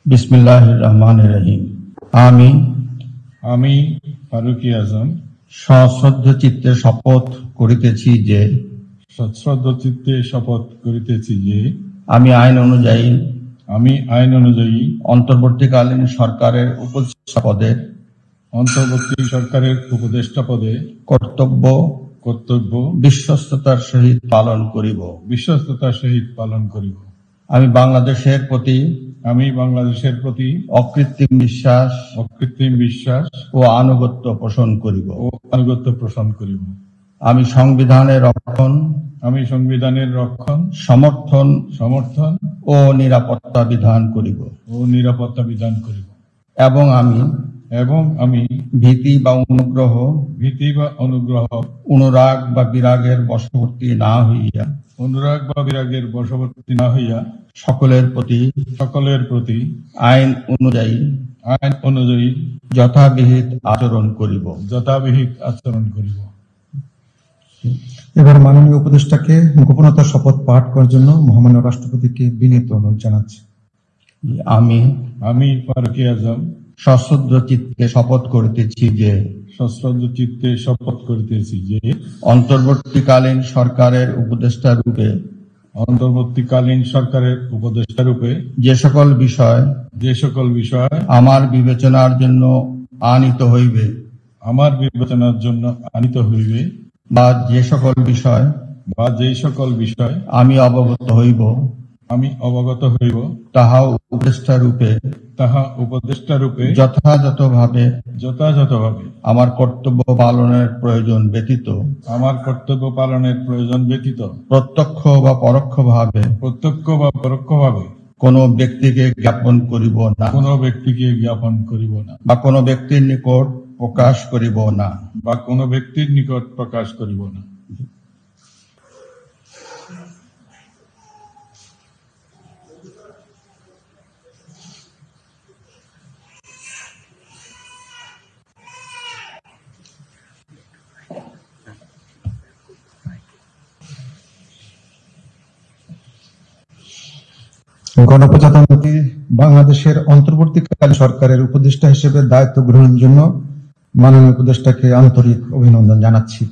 বিসমিল্লাহির রহমানির রহিম। আমি ফারুকী আজম সশ্রদ্ধ চিত্তে শপথ করিতেছি যে সশ্রদ্ধ চিত্তে শপথ করিতেছি যে আমি আইন অনুযায়ী অন্তর্বর্তীকালীন সরকারের উপদেষ্টা পদে কর্তব্য বিশ্বস্ততার সহিত পালন করিব। আমি বাংলাদেশের প্রতি অকৃত্রিম বিশ্বাস ও আনুগত্য পোষণ করিব। আমি সংবিধানের রক্ষণ সমর্থন ও নিরাপত্তা বিধান করিব। এবং আমি ভীতি বা অনুগ্রহ অনুরাগ বা বিরাগের বশবর্তী না হইয়া সকলের প্রতি আইন অনুযায়ী যথাবিহিত আচরণ করিব। এবার মাননীয় উপদেষ্টাকে গোপনতার শপথ পাঠ করার জন্য মহামান্য রাষ্ট্রপতিকে বিনীত অনুরোধ জানাচ্ছি। আমি ফারুকী আজম সশ্রদ্ধ চিত্তে শপথ করিতেছি যে অন্তর্বর্তীকালীন সরকারের উপদেষ্টা রূপে যে সকল বিষয় আমার বিবেচনার জন্য আনিত হইবে বা যে সকল বিষয় আমি অবগত হইব তাহা উপদেষ্টা রূপে যথাযথভাবে আমার কর্তব্য পালনের প্রয়োজন ব্যতীত প্রত্যক্ষ বা পরোক্ষভাবে কোন ব্যক্তিকে জ্ঞাপন করিব না বা কোন ব্যক্তির নিকট প্রকাশ করিব না। গণপ্রজাতন্ত্রী বাংলাদেশের অন্তর্বর্তীকালীন সরকারের উপদেষ্টা হিসেবে দায়িত্ব গ্রহণের জন্য মাননীয় উপদেষ্টাকে আন্তরিক অভিনন্দন জানাচ্ছি।